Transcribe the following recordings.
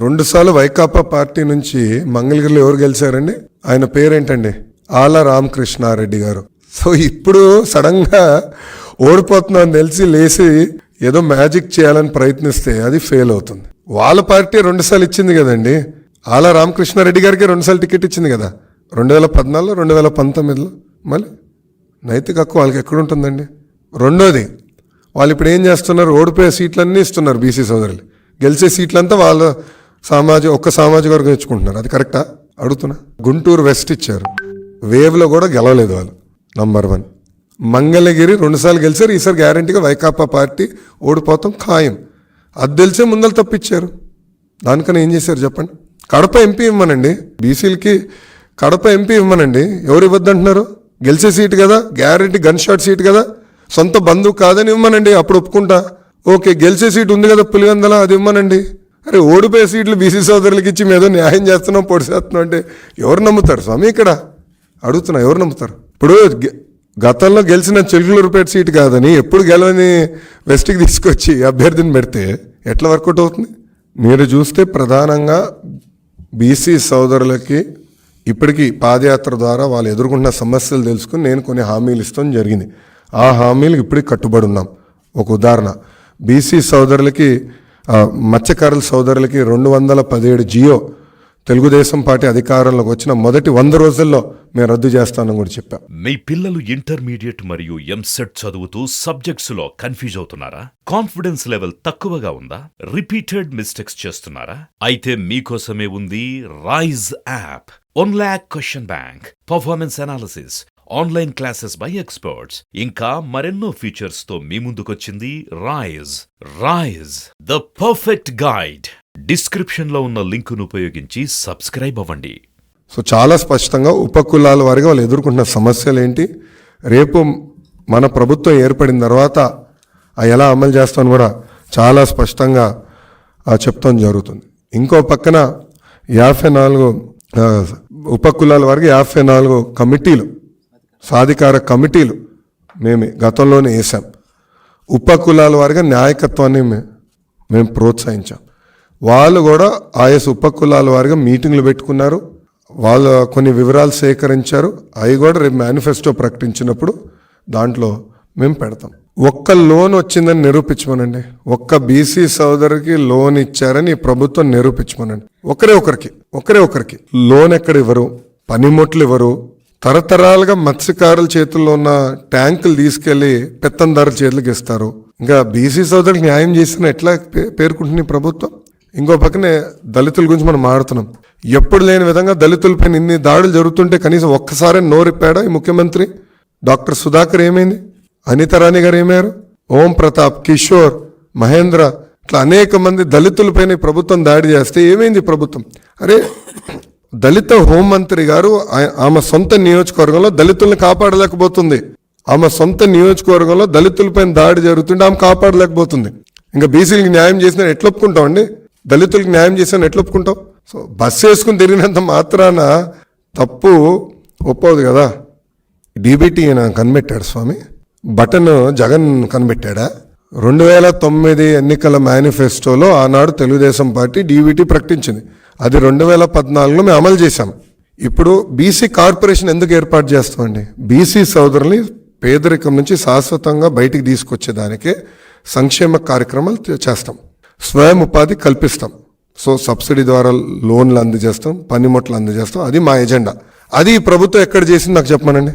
రెండుసార్లు వైకాపా పార్టీ నుంచి మంగళగిరిలో ఎవరు గెలిచారండి? ఆయన పేరేంటండి? ఆల రామకృష్ణారెడ్డి గారు. సో ఇప్పుడు సడన్ గా ఓడిపోతున్నాను తెలిసి లేచి ఏదో మ్యాజిక్ చేయాలని ప్రయత్నిస్తే అది ఫెయిల్ అవుతుంది. వాళ్ళ పార్టీ 2 సార్లు ఇచ్చింది కదండి. ఆల రామకృష్ణారెడ్డి గారికి 2 సార్లు టికెట్ ఇచ్చింది కదా, 2014, 2019లో. మళ్ళీ నైతిక హక్కు వాళ్ళకి ఎక్కడుంటుందండి? రెండోది, వాళ్ళు ఇప్పుడు ఏం చేస్తున్నారు? ఓడిపోయే సీట్లన్నీ ఇస్తున్నారు బీసీ సోదరులు, గెలిచే సీట్లంతా వాళ్ళ ఒక్క సామాజిక వర్గం ఇచ్చుకుంటున్నారు. అది కరెక్టా అడుగుతున్నా. గుంటూరు వెస్ట్ ఇచ్చారు, వేవ్లో కూడా గెలవలేదు వాళ్ళు. నంబర్ 1. మంగళగిరి 2 సార్లు గెలిచారు, ఈసారి గ్యారంటీగా వైకాపా పార్టీ ఓడిపోతాం ఖాయం. అది తెలిసే ముందలు తప్పించారు. దానికన్నా ఏం చేశారు చెప్పండి? కడప ఎంపీ ఇవ్వమనండి, బీసీలకి కడప ఎంపీ ఇవ్వమనండి. ఎవరు ఇవ్వద్దంటున్నారు? గెలిచే సీటు కదా, గ్యారంటీ గన్ షాట్ సీట్ కదా, సొంత బంధువు కాదని ఇవ్వమనండి, అప్పుడు ఒప్పుకుంటా. ఓకే, గెలిచే సీటు ఉంది కదా పులివెందల, అది ఇవ్వమనండి. అరే ఓడిపోయే సీట్లు బీసీ సోదరులకి ఇచ్చి మేదో న్యాయం చేస్తున్నాం, పొడిసేస్తున్నాం అంటే ఎవరు నమ్ముతారు స్వామి? ఇక్కడ అడుగుతున్నా, ఎవరు నమ్ముతారు? ఇప్పుడు గతంలో గెలిచిన చిలుకలూరుపేట సీటు కాదని ఎప్పుడు గెలవని వెస్ట్కి తీసుకొచ్చి అభ్యర్థిని పెడితే ఎట్లా వర్కౌట్ అవుతుంది? మీరు చూస్తే ప్రధానంగా బీసీ సోదరులకి ఇప్పటికీ పాదయాత్ర ద్వారా వాళ్ళు ఎదుర్కొంటున్న సమస్యలు తెలుసుకుని నేను కొన్ని హామీలు ఇస్తాం జరిగింది. ఆ హామీలకు ఇప్పటికి కట్టుబడి ఉన్నాం. ఒక ఉదాహరణ, బీసీ సోదరులకి మత్స్యకారుల సోదరులకి 217 జియో తెలుగుదేశం పార్టీ అధికారంలోకి వచ్చిన మొదటి 100 రోజుల్లో మేము రద్దు చేస్తానని కూడా చెప్పాం. మీ పిల్లలు ఇంటర్మీడియట్ మరియు ఎంసెట్ చదువుతూ సబ్జెక్ట్స్ లో కన్ఫ్యూజ్ అవుతున్నారా? కాన్ఫిడెన్స్ లెవెల్ తక్కువగా ఉందా? రిపీటెడ్ మిస్టేక్స్ చేస్తున్నారా? అయితే మీకోసమే ఉంది Rise app. 1 lakh question bank, performance analysis, online classes by experts, ఇంకా మరెన్నో ఫీచర్స్ తో మీ ముందుకొచ్చింది Rise the perfect guide. Description లో ఉన్న లింకును ఉపయోగించి సబ్స్క్రైబ్ అవ్వండి. సో చాలా స్పష్టంగా ఉపకులాల వారిగా వాళ్ళు ఎదుర్కొంటున్న సమస్యలు ఏంటి, రేపు మన ప్రభుత్వం ఏర్పడిన తర్వాత ఎలా అమలు చేస్తామని కూడా చాలా స్పష్టంగా చెప్తాం జరుగుతుంది. ఇంకో పక్కన 54 ఉపకులాల వారికి 54 కమిటీలు, సాధికార కమిటీలు మేము గతంలోనే వేసాం. ఉపకులాల వారిగా నాయకత్వాన్ని మేము ప్రోత్సహించాం. వాళ్ళు కూడా ఆయా ఉపకులాల వారిగా మీటింగ్లు పెట్టుకున్నారు, వాళ్ళు కొన్ని వివరాలు సేకరించారు. అవి కూడా రేపు మేనిఫెస్టో ప్రకటించినప్పుడు దాంట్లో మేము పెడతాం. ఒక్క లోన్ వచ్చిందని నిరూపించమనండి, ఒక్క బీసీ సోదరికి లోన్ ఇచ్చారని ప్రభుత్వం నిరూపించమనండి. ఒకరే ఒకరికి లోన్ ఎక్కడ ఇవ్వరు, పనిముట్లు ఇవ్వరు. తరతరాలుగా మత్స్యకారుల చేతుల్లో ఉన్న ట్యాంకులు తీసుకెళ్లి పెత్తందారుల చేతులకు ఇస్తారు. ఇంకా బీసీ సోదరులకు న్యాయం చేసిన ఎట్లా పేర్కొంటుంది ప్రభుత్వం? ఇంకో పక్కనే దళితుల గురించి మనం మాట్లాడుతున్నాం. ఎప్పుడు లేని విధంగా దళితులపై ఇన్ని దాడులు జరుగుతుంటే కనీసం ఒక్కసారి నోరిప్పాడా ఈ ముఖ్యమంత్రి? డాక్టర్ సుధాకర్ ఏమైంది? అనితా రాణి గారు ఏమయ్యారు? ఓం ప్రతాప్, కిషోర్, మహేంద్ర, ఇట్లా అనేక మంది దళితులపైన ప్రభుత్వం దాడి చేస్తే ఏమైంది ప్రభుత్వం? అరే దళిత హోంమంత్రి గారు ఆమె సొంత నియోజకవర్గంలో దళితుల్ని కాపాడలేకపోతుంది. ఆమె సొంత నియోజకవర్గంలో దళితులపైన దాడి జరుగుతుంటే ఆమె కాపాడలేకపోతుంది. ఇంకా బీసీలకు న్యాయం చేసిన ఎట్లా ఒప్పుకుంటాం అండి? దళితులకు న్యాయం చేసిన ఎట్లా ఒప్పుకుంటాం? సో బస్సు వేసుకుని తిరిగినంత మాత్రాన తప్పు ఒప్పదు కదా. డీబీటీ కనిపెట్టాడు స్వామి, బటన్ జగన్ కనిపెట్టాడా? 2009 ఎన్నికల మేనిఫెస్టోలో ఆనాడు తెలుగుదేశం పార్టీ డీబీటీ ప్రకటించింది. అది 2014లో మేము అమలు చేశాం. ఇప్పుడు బీసీ కార్పొరేషన్ ఎందుకు ఏర్పాటు చేస్తామండి? బీసీ సోదరుల్ని పేదరికం నుంచి శాశ్వతంగా బయటికి తీసుకొచ్చేదానికే సంక్షేమ కార్యక్రమాలు చేస్తాం, స్వయం ఉపాధి కల్పిస్తాం. సో సబ్సిడీ ద్వారా లోన్లు అందజేస్తాం, పనిముట్లు అందజేస్తాం. అది మా ఎజెండా. అది ప్రభుత్వం ఎక్కడ చేసింది నాకు చెప్పమనండి.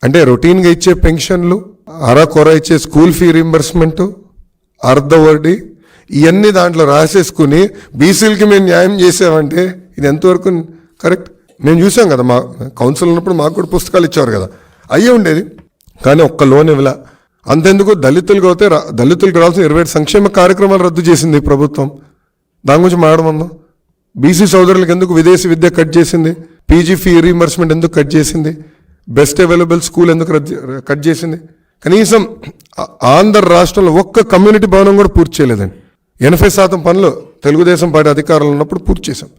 అంటే రొటీన్గా ఇచ్చే పెన్షన్లు, అరకొర ఇచ్చే స్కూల్ ఫీ రీంబర్స్మెంట్, అర్ధ వడ్డీ, ఇవన్నీ దాంట్లో రాసేసుకుని బీసీలకి మేము న్యాయం చేసామంటే ఇది ఎంతవరకు కరెక్ట్? మేము చూసాం కదా, మా కౌన్సిల్ ఉన్నప్పుడు మాకు కూడా పుస్తకాలు ఇచ్చేవారు కదా, అయ్యే ఉండేది. కానీ ఒక్క లోన్ ఇవ్వలా. అంతెందుకు దళితులకు అయితే దళితులకు రావాల్సిన 27 సంక్షేమ కార్యక్రమాలు రద్దు చేసింది ప్రభుత్వం. దాని గురించి మాట్లాడమందాం. బీసీ సోదరులకు ఎందుకు విదేశీ విద్య కట్ చేసింది? పీజీ ఫీ రీంబర్స్మెంట్ ఎందుకు కట్ చేసింది? బెస్ట్ అవైలబుల్ స్కూల్ ఎందుకు కట్ చేసింది? కనీసం ఆంధ్ర రాష్ట్రంలో ఒక్క కమ్యూనిటీ భవనం కూడా పూర్తి చేయలేదండి. 80% పనులు తెలుగుదేశం పార్టీ అధికారంలో ఉన్నప్పుడు పూర్తి చేశాం.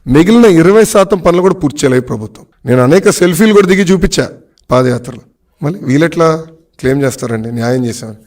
మిగిలిన 20% పనులు కూడా పూర్తి చేయలేదు ప్రభుత్వం. నేను అనేక సెల్ఫీలు కూడా దిగి చూపించా పాదయాత్రలో. మళ్ళీ వీళ్ళెట్లా క్లెయిమ్ చేస్తారండి న్యాయం చేశామని?